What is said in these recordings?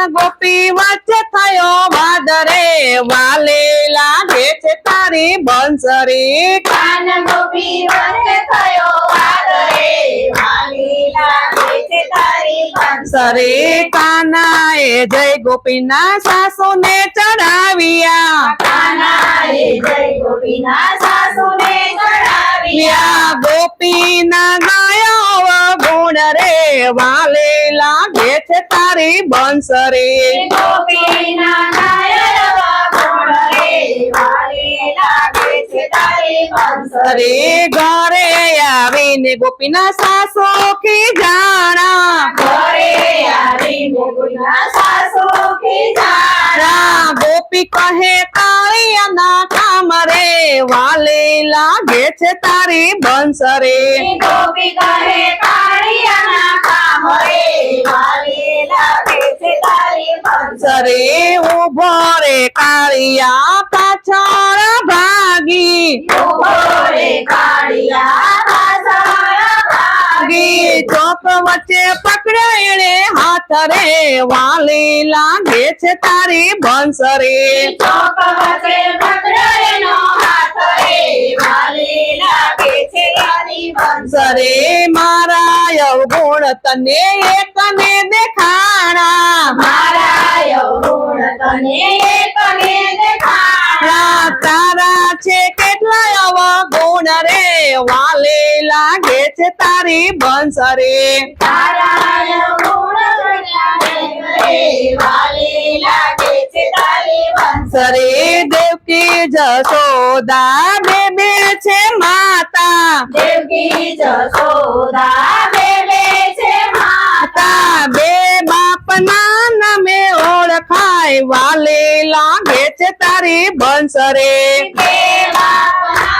ગોપી વચ્ચે થયો વાદ રે વાલી લાગે છે તારી બંસરી કાન ગોપી વચ્ચે થયો વાદ રે વાલી લાગે છે તારી બંસરી કાનાએ જય ગોપીના સાસુને ચડાવ્યા કાનાએ જય ગોપીના સાસુને ચડાવ્યા ગોપીના ગાયો ગુણ રે વાલી લાગે છે તારી બંસરી ગોપીના ગાયવા ગુણ રે વાલી લાગે છે તારી બંસરી ઘરે આવીને ગોપીના સાસુ ખીજાણા ઘરે આવીને ગોપીના સાસુ ખીજાણા ગોપી કહે કાળિયાના કામ રે વાલી લાગે છે તારી બંસરી ગોપી કહે કાળિયાના કામ રે વાલી લાગે છે તારી બંસરી ઉભો રે કાળિયા પાછળ ભાગી ઉભો રે કાળિયા પાછળ ભાગી ચોક વચ્ચે પકડ્યો એણે હાથ રે વાલી લાગે છે તારી બંસરી ચોક વચ્ચે પકડ્યો એનો હાથ રે વાલી લાગે છે તારી બંસરી મારા અવગુણ તને એકને દેખાણા મારા અવગુણ તને એકને દેખાણા તારા છે કેટલા અવગુણ રે વાલી લાગે છે તારી બંસરી તારા અવગુણ તને વાલી લાગે છે તારી બંસરી દેવકી જશોદા બેબે છે માતા દેવકી જશોદા બેબે છે માતા બે બાપના નામે ઓળખાય વાલી લાગે છે તારી બંસરી બે બાપના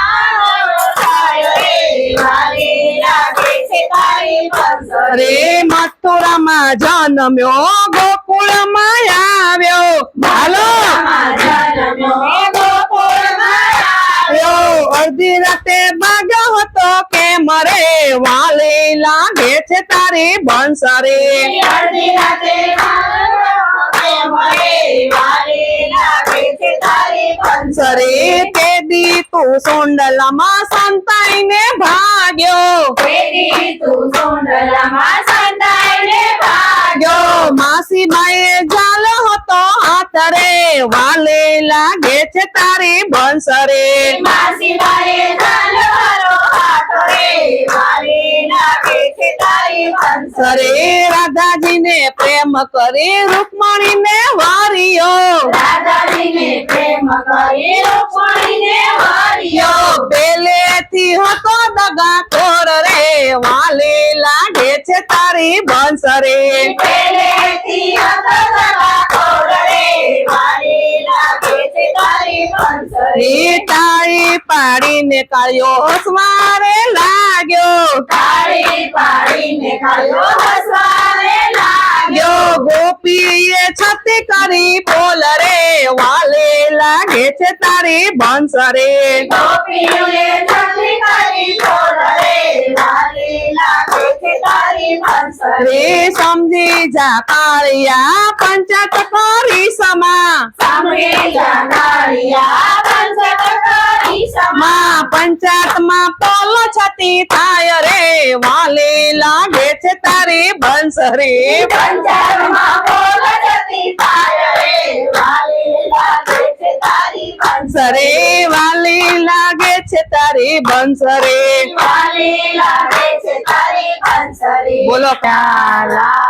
ઓળખાય રે વાલી લાગે છે તારી બંસરી મથુરામાં જન્મ્યો ગોકુળમાં આવ્યો હાલો અડધી રાતે ભાગ્યો હતો કે મરે વાલી લાગે છે તારી બંસરી અડધી રાતે વાલી લાગે છે તારી બંસરી તેદી તું સોંડલામાં સંતાઈને ભાગ્યો પેડી તું સોંડલામાં સંતાઈને ભાગ્યો માસીબાઈએ જાલ હતો હાથ રે વાલી લાગે છે તારી બંસરી માસીબાઈએ જાલવારો હાથ રે વાલી લાગે છે તારી બંસરી રાધાજીને પ્રેમ કરી રૂકમણીને વાર્યો રાધાજીને પ્રેમ કરી રૂકમણીને વાર્યો પેલેથી હતો દગા ખોર રે વાલી લાગે છે તારી બંસરી પેલેથી હતો દગા ખોર રે વાલી લાગે છે તારી બંસરી તાળી પાડીને કાળિયો હસવારે લાગ્યો તાળી પાડીને કાળિયો હસવારે લાગ્યો ગોપીએ છતી કરી બોલ રે વાલી લાગે છે તારી બંસરી ગોપીઓએ છતી કરી બોલ રે વાલી લાગે છે તારી બંસરી સમજી જા કાળિયા પંચાયત કરી સમા સાંભળી જા કાળિયા પંચાયત કરી સમા પંચાયતમાં પોલ છતી થાય રે વાલી લાગે છે તારી બંસરી પંચાયતમાં બોલ જતી થાય રે વાલી લાગે છે તારી બંસરી વાલી લાગે છે તારી બંસરી વાલી લાગે છે તારી બંસરી બોલો પ્યાલા